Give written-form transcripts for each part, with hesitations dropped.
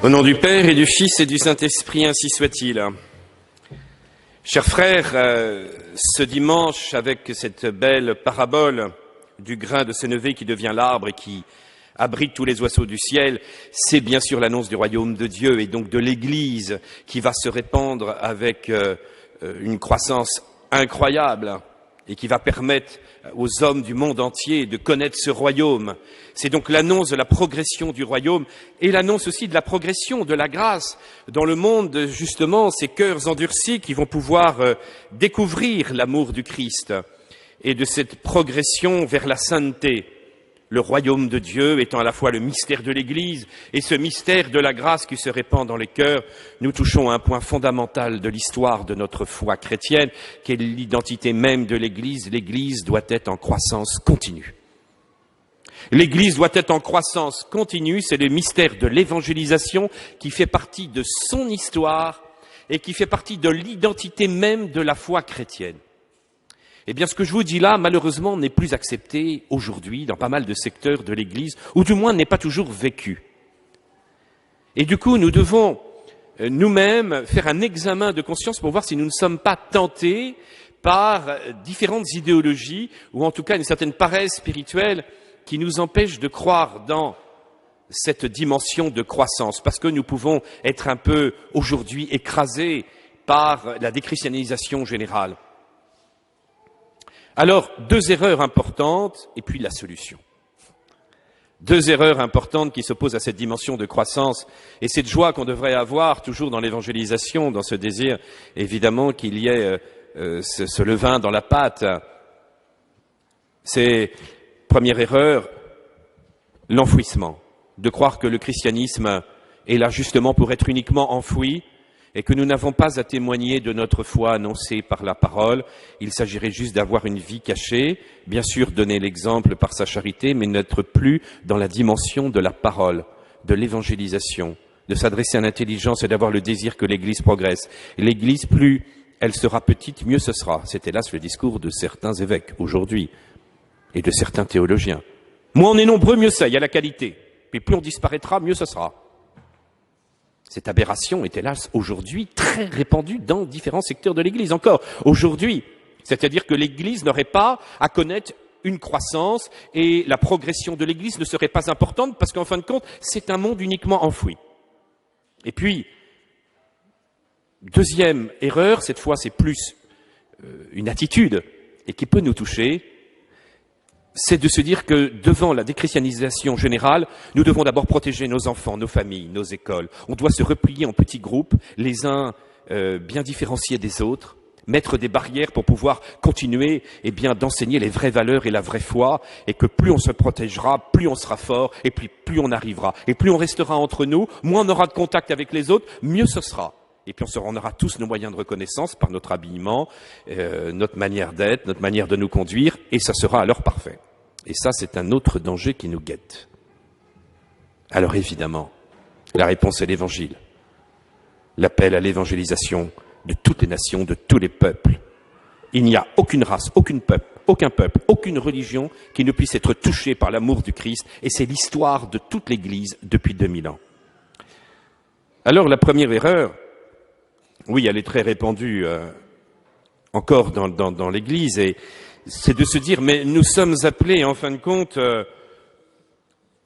Au nom du Père et du Fils et du Saint-Esprit, ainsi soit-il. Chers frères, ce dimanche, avec cette belle parabole du grain de sénévé qui devient l'arbre et qui abrite tous les oiseaux du ciel, c'est bien sûr l'annonce du royaume de Dieu et donc de l'Église qui va se répandre avec une croissance incroyable et qui va permettre aux hommes du monde entier de connaître ce royaume. C'est donc l'annonce de la progression du royaume et l'annonce aussi de la progression de la grâce dans le monde, justement, ces cœurs endurcis qui vont pouvoir découvrir l'amour du Christ et de cette progression vers la sainteté. Le royaume de Dieu étant à la fois le mystère de l'Église et ce mystère de la grâce qui se répand dans les cœurs, nous touchons à un point fondamental de l'histoire de notre foi chrétienne, qui est l'identité même de l'Église. L'Église doit être en croissance continue. L'Église doit être en croissance continue, c'est le mystère de l'évangélisation qui fait partie de son histoire et qui fait partie de l'identité même de la foi chrétienne. Eh bien, ce que je vous dis là, malheureusement, n'est plus accepté aujourd'hui dans pas mal de secteurs de l'Église, ou du moins n'est pas toujours vécu. Et du coup, nous devons nous-mêmes faire un examen de conscience pour voir si nous ne sommes pas tentés par différentes idéologies, ou en tout cas une certaine paresse spirituelle qui nous empêche de croire dans cette dimension de croissance, parce que nous pouvons être un peu aujourd'hui écrasés par la déchristianisation générale. Alors, deux erreurs importantes et puis la solution. Deux erreurs importantes qui s'opposent à cette dimension de croissance et cette joie qu'on devrait avoir toujours dans l'évangélisation, dans ce désir, évidemment, qu'il y ait ce levain dans la pâte. C'est, première erreur, l'enfouissement. De croire que le christianisme est là justement pour être uniquement enfoui, et que nous n'avons pas à témoigner de notre foi annoncée par la parole. Il s'agirait juste d'avoir une vie cachée, bien sûr donner l'exemple par sa charité, mais n'être plus dans la dimension de la parole, de l'évangélisation, de s'adresser à l'intelligence et d'avoir le désir que l'Église progresse. Et l'Église, plus elle sera petite, mieux ce sera. C'est hélas le discours de certains évêques aujourd'hui et de certains théologiens. Moins on est nombreux, mieux c'est, il y a la qualité. Puis plus on disparaîtra, mieux ce sera. Cette aberration est hélas aujourd'hui très répandue dans différents secteurs de l'Église. Encore aujourd'hui, c'est-à-dire que l'Église n'aurait pas à connaître une croissance et la progression de l'Église ne serait pas importante parce qu'en fin de compte, c'est un monde uniquement enfoui. Et puis, deuxième erreur, cette fois c'est plus une attitude et qui peut nous toucher, c'est de se dire que devant la déchristianisation générale, nous devons d'abord protéger nos enfants, nos familles, nos écoles. On doit se replier en petits groupes, les uns bien différenciés des autres, mettre des barrières pour pouvoir continuer d'enseigner les vraies valeurs et la vraie foi, et que plus on se protégera, plus on sera fort, et plus on arrivera. Et plus on restera entre nous, moins on aura de contact avec les autres, mieux ce sera. Et puis on aura tous nos moyens de reconnaissance par notre habillement, notre manière d'être, notre manière de nous conduire, et ça sera alors parfait. Et ça, c'est un autre danger qui nous guette. Alors évidemment, la réponse est l'Évangile. L'appel à l'évangélisation de toutes les nations, de tous les peuples. Il n'y a aucune race, aucun peuple, aucune religion qui ne puisse être touchée par l'amour du Christ. Et c'est l'histoire de toute l'Église depuis 2000 ans. Alors la première erreur, oui, elle est très répandue encore dans l'Église, et c'est de se dire, mais nous sommes appelés, en fin de compte,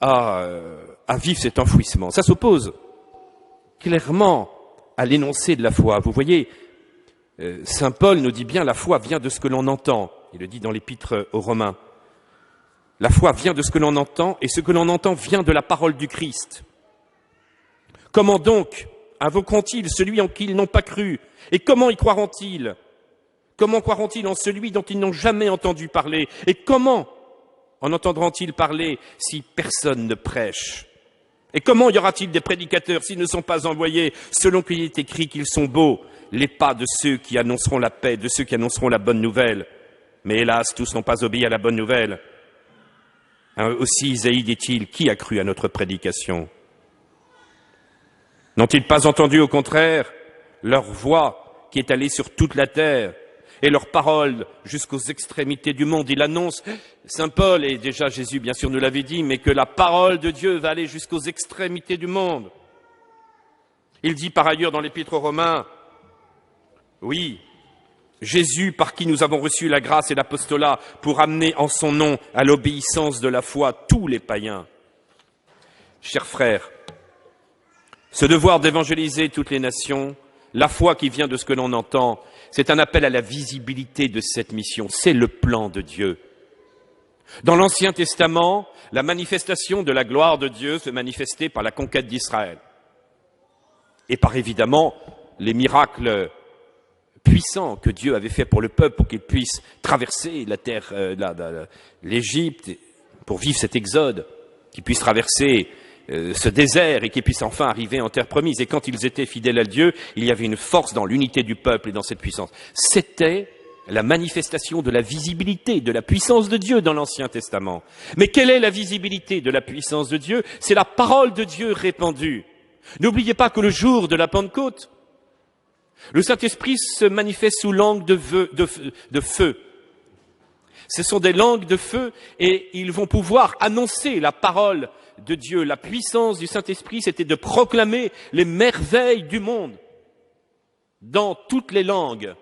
à vivre cet enfouissement. Ça s'oppose clairement à l'énoncé de la foi. Vous voyez, saint Paul nous dit bien, la foi vient de ce que l'on entend. Il le dit dans l'Épître aux Romains. La foi vient de ce que l'on entend, et ce que l'on entend vient de la parole du Christ. Comment donc invoqueront-ils celui en qui ils n'ont pas cru? Et comment y croiront-ils? Comment croiront-ils en celui dont ils n'ont jamais entendu parler? Et comment en entendront-ils parler si personne ne prêche? Et comment y aura-t-il des prédicateurs s'ils ne sont pas envoyés, selon qu'il est écrit qu'ils sont beaux, les pas de ceux qui annonceront la paix, de ceux qui annonceront la bonne nouvelle? Mais hélas, tous n'ont pas obéi à la bonne nouvelle. Aussi Isaïe dit-il, qui a cru à notre prédication? N'ont-ils pas entendu au contraire leur voix qui est allée sur toute la terre et leur parole jusqu'aux extrémités du monde? Il annonce, saint Paul, et déjà Jésus bien sûr nous l'avait dit, mais que la parole de Dieu va aller jusqu'aux extrémités du monde. Il dit par ailleurs dans l'Épître aux Romains, oui, Jésus par qui nous avons reçu la grâce et l'apostolat pour amener en son nom à l'obéissance de la foi tous les païens. Chers frères, ce devoir d'évangéliser toutes les nations, la foi qui vient de ce que l'on entend, c'est un appel à la visibilité de cette mission. C'est le plan de Dieu. Dans l'Ancien Testament, la manifestation de la gloire de Dieu se manifestait par la conquête d'Israël et par évidemment les miracles puissants que Dieu avait fait pour le peuple pour qu'il puisse traverser la terre, l'Égypte, pour vivre cet exode, qu'il puisse traverser ce désert et qu'ils puissent enfin arriver en terre promise. Et quand ils étaient fidèles à Dieu, il y avait une force dans l'unité du peuple et dans cette puissance. C'était la manifestation de la visibilité, de la puissance de Dieu dans l'Ancien Testament. Mais quelle est la visibilité de la puissance de Dieu? C'est la parole de Dieu répandue. N'oubliez pas que le jour de la Pentecôte, le Saint-Esprit se manifeste sous langue de feu. Ce sont des langues de feu et ils vont pouvoir annoncer la parole de Dieu. La puissance du Saint-Esprit, c'était de proclamer les merveilles du monde dans toutes les langues.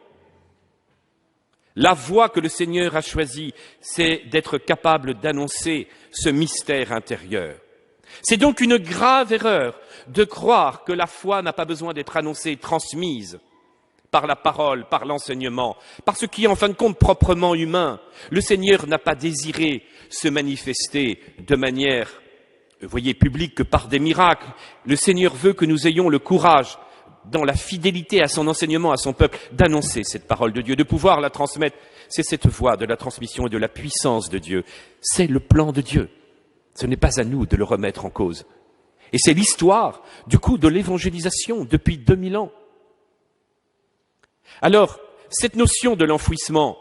La voie que le Seigneur a choisie, c'est d'être capable d'annoncer ce mystère intérieur. C'est donc une grave erreur de croire que la foi n'a pas besoin d'être annoncée, transmise par la parole, par l'enseignement, par ce qui est en fin de compte proprement humain. Le Seigneur n'a pas désiré se manifester de manière, publique que par des miracles. Le Seigneur veut que nous ayons le courage, dans la fidélité à son enseignement, à son peuple, d'annoncer cette parole de Dieu, de pouvoir la transmettre. C'est cette voie de la transmission et de la puissance de Dieu. C'est le plan de Dieu. Ce n'est pas à nous de le remettre en cause. Et c'est l'histoire, du coup, de l'évangélisation depuis 2000 ans. Alors, cette notion de l'enfouissement,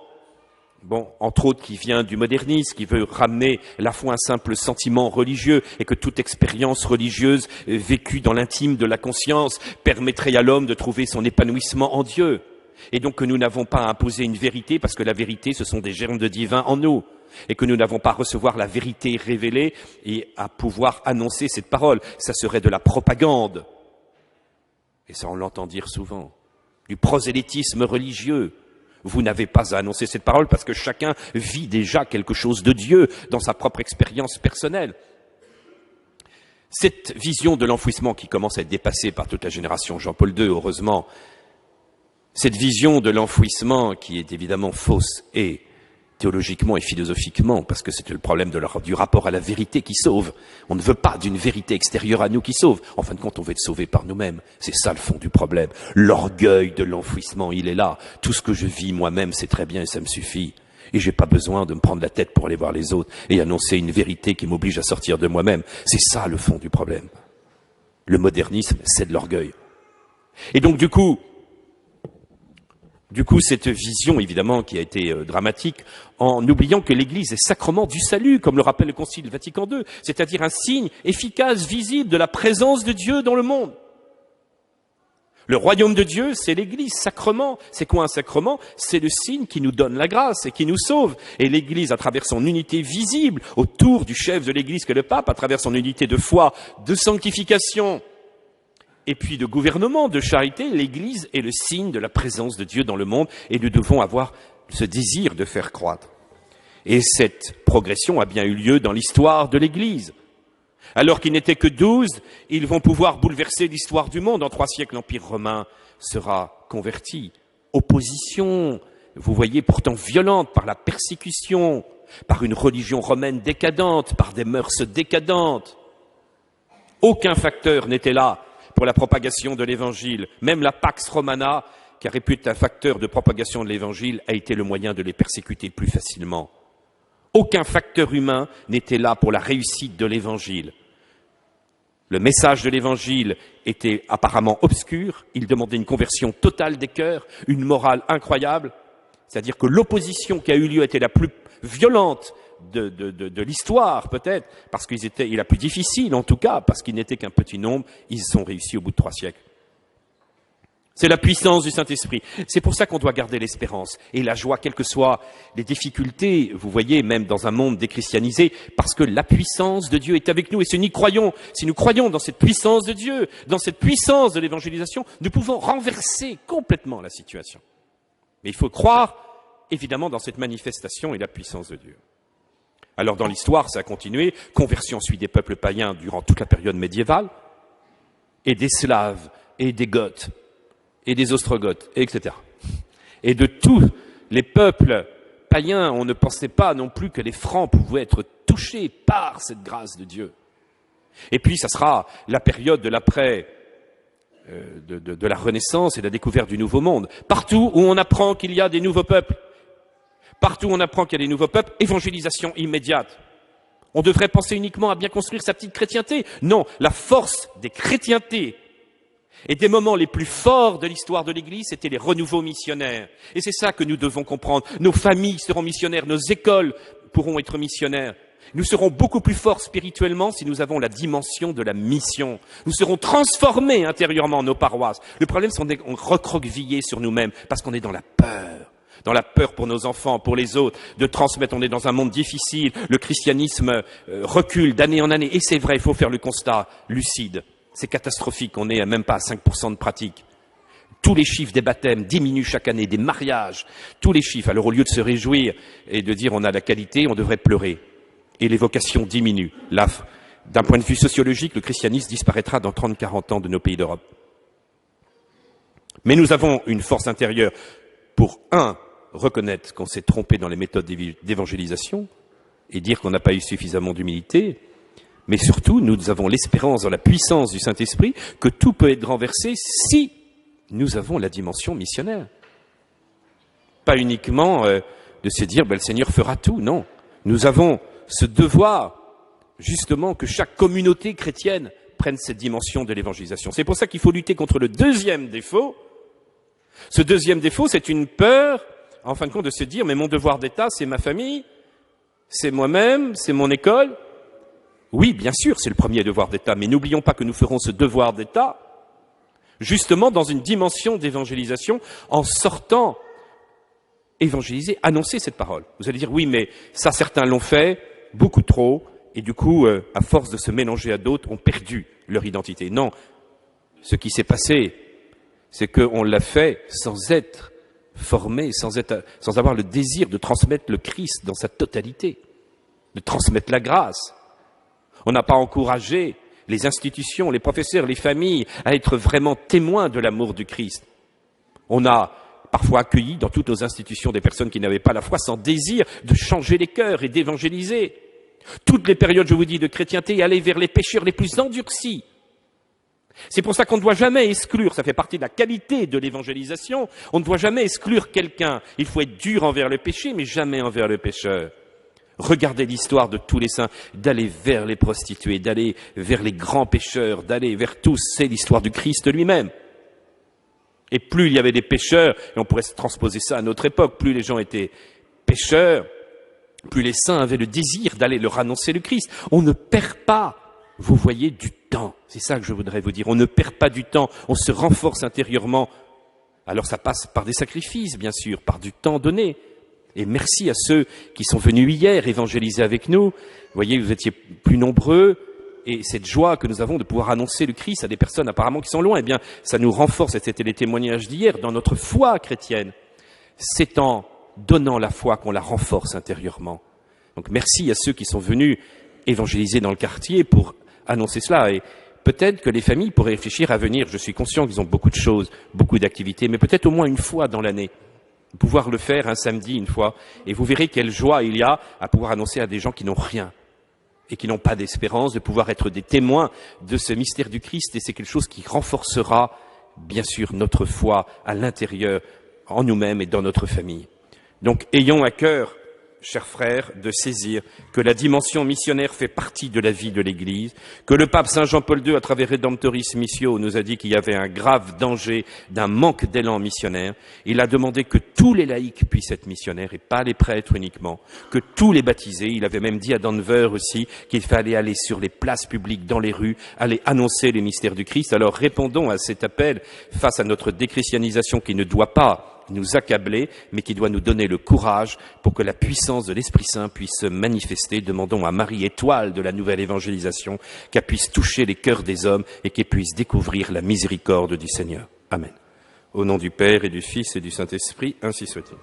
entre autres qui vient du modernisme, qui veut ramener la foi à un simple sentiment religieux et que toute expérience religieuse vécue dans l'intime de la conscience permettrait à l'homme de trouver son épanouissement en Dieu. Et donc que nous n'avons pas à imposer une vérité parce que la vérité, ce sont des germes de divin en nous. Et que nous n'avons pas à recevoir la vérité révélée et à pouvoir annoncer cette parole. Ça serait de la propagande. Et ça, on l'entend dire souvent. Du prosélytisme religieux. Vous n'avez pas à annoncer cette parole parce que chacun vit déjà quelque chose de Dieu dans sa propre expérience personnelle. Cette vision de l'enfouissement qui commence à être dépassée par toute la génération Jean-Paul II, heureusement, cette vision de l'enfouissement qui est évidemment fausse et théologiquement et philosophiquement, parce que c'est le problème du rapport à la vérité qui sauve. On ne veut pas d'une vérité extérieure à nous qui sauve. En fin de compte, on veut être sauvé par nous-mêmes. C'est ça le fond du problème. L'orgueil de l'enfouissement, il est là. Tout ce que je vis moi-même, c'est très bien et ça me suffit. Et j'ai pas besoin de me prendre la tête pour aller voir les autres et annoncer une vérité qui m'oblige à sortir de moi-même. C'est ça le fond du problème. Le modernisme, c'est de l'orgueil. Et donc, du coup, cette vision, évidemment, qui a été dramatique, en oubliant que l'Église est sacrement du salut, comme le rappelle le Concile Vatican II, c'est-à-dire un signe efficace, visible de la présence de Dieu dans le monde. Le royaume de Dieu, c'est l'Église, sacrement. C'est quoi un sacrement? C'est le signe qui nous donne la grâce et qui nous sauve. Et l'Église, à travers son unité visible, autour du chef de l'Église qu'est le pape, à travers son unité de foi, de sanctification, et puis de gouvernement, de charité, l'Église est le signe de la présence de Dieu dans le monde et nous devons avoir ce désir de faire croître. Et cette progression a bien eu lieu dans l'histoire de l'Église. Alors qu'ils n'étaient que 12, ils vont pouvoir bouleverser l'histoire du monde. En 3 siècles, l'Empire romain sera converti. Opposition, vous voyez, pourtant violente par la persécution, par une religion romaine décadente, par des mœurs décadentes. Aucun facteur n'était là pour la propagation de l'Évangile. Même la Pax Romana, qui aurait pu être un facteur de propagation de l'Évangile, a été le moyen de les persécuter plus facilement. Aucun facteur humain n'était là pour la réussite de l'Évangile. Le message de l'Évangile était apparemment obscur, il demandait une conversion totale des cœurs, une morale incroyable, c'est-à-dire que l'opposition qui a eu lieu était la plus violente de l'histoire, peut-être, parce qu'ils étaient, et la plus difficile en tout cas, parce qu'ils n'étaient qu'un petit nombre, ils ont réussi au bout de 3 siècles. C'est la puissance du Saint-Esprit. C'est pour ça qu'on doit garder l'espérance et la joie, quelles que soient les difficultés, vous voyez, même dans un monde déchristianisé, parce que la puissance de Dieu est avec nous. Et si nous croyons dans cette puissance de Dieu, dans cette puissance de l'évangélisation, nous pouvons renverser complètement la situation. Mais il faut croire, évidemment, dans cette manifestation et la puissance de Dieu. Alors dans l'histoire, ça a continué, conversion ensuite des peuples païens durant toute la période médiévale, et des Slaves, et des Goths, et des Ostrogoths, etc. Et de tous les peuples païens, on ne pensait pas non plus que les Francs pouvaient être touchés par cette grâce de Dieu. Et puis, ça sera la période de l'après, de la Renaissance et de la découverte du Nouveau Monde. Partout où on apprend qu'il y a des nouveaux peuples, évangélisation immédiate. On devrait penser uniquement à bien construire sa petite chrétienté. Non, la force des chrétientés et des moments les plus forts de l'histoire de l'Église, c'était les renouveaux missionnaires. Et c'est ça que nous devons comprendre. Nos familles seront missionnaires, nos écoles pourront être missionnaires. Nous serons beaucoup plus forts spirituellement si nous avons la dimension de la mission. Nous serons transformés intérieurement, nos paroisses. Le problème, c'est qu'on est recroquevillés sur nous-mêmes parce qu'on est dans la peur. Dans la peur pour nos enfants, pour les autres, de transmettre. On est dans un monde difficile. Le christianisme recule d'année en année. Et c'est vrai, il faut faire le constat lucide. C'est catastrophique, on n'est même pas à 5% de pratique. Tous les chiffres des baptêmes diminuent chaque année, des mariages, tous les chiffres. Alors au lieu de se réjouir et de dire on a la qualité, on devrait pleurer. Et les vocations diminuent. Là, d'un point de vue sociologique, le christianisme disparaîtra dans 30-40 ans de nos pays d'Europe. Mais nous avons une force intérieure pour, reconnaître qu'on s'est trompé dans les méthodes d'évangélisation et dire qu'on n'a pas eu suffisamment d'humilité. Mais surtout, nous avons l'espérance dans la puissance du Saint-Esprit que tout peut être renversé si nous avons la dimension missionnaire. Pas uniquement de se dire le Seigneur fera tout, non. Nous avons ce devoir, justement, que chaque communauté chrétienne prenne cette dimension de l'évangélisation. C'est pour ça qu'il faut lutter contre le deuxième défaut. Ce deuxième défaut, c'est une peur, en fin de compte, de se dire mais mon devoir d'État, c'est ma famille, c'est moi-même, c'est mon école. Oui, bien sûr, c'est le premier devoir d'État, mais n'oublions pas que nous ferons ce devoir d'État justement dans une dimension d'évangélisation en sortant évangéliser, annoncer cette parole. Vous allez dire, oui, mais ça, certains l'ont fait, beaucoup trop, et du coup, à force de se mélanger à d'autres, ont perdu leur identité. Non, ce qui s'est passé, c'est qu'on l'a fait sans être formé, sans avoir le désir de transmettre le Christ dans sa totalité, de transmettre la grâce. On n'a pas encouragé les institutions, les professeurs, les familles à être vraiment témoins de l'amour du Christ. On a parfois accueilli dans toutes nos institutions des personnes qui n'avaient pas la foi sans désir de changer les cœurs et d'évangéliser. Toutes les périodes, je vous dis, de chrétienté, aller vers les pécheurs les plus endurcis. C'est pour ça qu'on ne doit jamais exclure, ça fait partie de la qualité de l'évangélisation, on ne doit jamais exclure quelqu'un. Il faut être dur envers le péché, mais jamais envers le pécheur. Regardez l'histoire de tous les saints, d'aller vers les prostituées, d'aller vers les grands pécheurs, d'aller vers tous, c'est l'histoire du Christ lui-même. Et plus il y avait des pécheurs, et on pourrait transposer ça à notre époque, plus les gens étaient pécheurs, plus les saints avaient le désir d'aller leur annoncer le Christ. On ne perd pas, vous voyez, du temps. C'est ça que je voudrais vous dire. On ne perd pas du temps, on se renforce intérieurement. Alors ça passe par des sacrifices, bien sûr, par du temps donné. Et merci à ceux qui sont venus hier évangéliser avec nous. Vous voyez, vous étiez plus nombreux. Et cette joie que nous avons de pouvoir annoncer le Christ à des personnes apparemment qui sont loin, eh bien, ça nous renforce, et c'était les témoignages d'hier, dans notre foi chrétienne. C'est en donnant la foi qu'on la renforce intérieurement. Donc merci à ceux qui sont venus évangéliser dans le quartier pour annoncer cela. Et peut-être que les familles pourraient réfléchir à venir. Je suis conscient qu'ils ont beaucoup de choses, beaucoup d'activités, mais peut-être au moins une fois dans l'année. Pouvoir le faire un samedi, une fois, et vous verrez quelle joie il y a à pouvoir annoncer à des gens qui n'ont rien et qui n'ont pas d'espérance, de pouvoir être des témoins de ce mystère du Christ, et c'est quelque chose qui renforcera, bien sûr, notre foi à l'intérieur, en nous-mêmes et dans notre famille. Donc, ayons à cœur chers frères, de saisir que la dimension missionnaire fait partie de la vie de l'Église, que le pape Saint Jean-Paul II, à travers Redemptoris Missio, nous a dit qu'il y avait un grave danger d'un manque d'élan missionnaire. Il a demandé que tous les laïcs puissent être missionnaires et pas les prêtres uniquement, que tous les baptisés. Il avait même dit à Denver aussi qu'il fallait aller sur les places publiques, dans les rues, aller annoncer les mystères du Christ. Alors répondons à cet appel face à notre déchristianisation qui ne doit pas nous accabler, mais qui doit nous donner le courage pour que la puissance de l'Esprit Saint puisse se manifester. Demandons à Marie, étoile de la nouvelle évangélisation, qu'elle puisse toucher les cœurs des hommes et qu'elle puisse découvrir la miséricorde du Seigneur. Amen. Au nom du Père et du Fils et du Saint-Esprit, ainsi soit-il.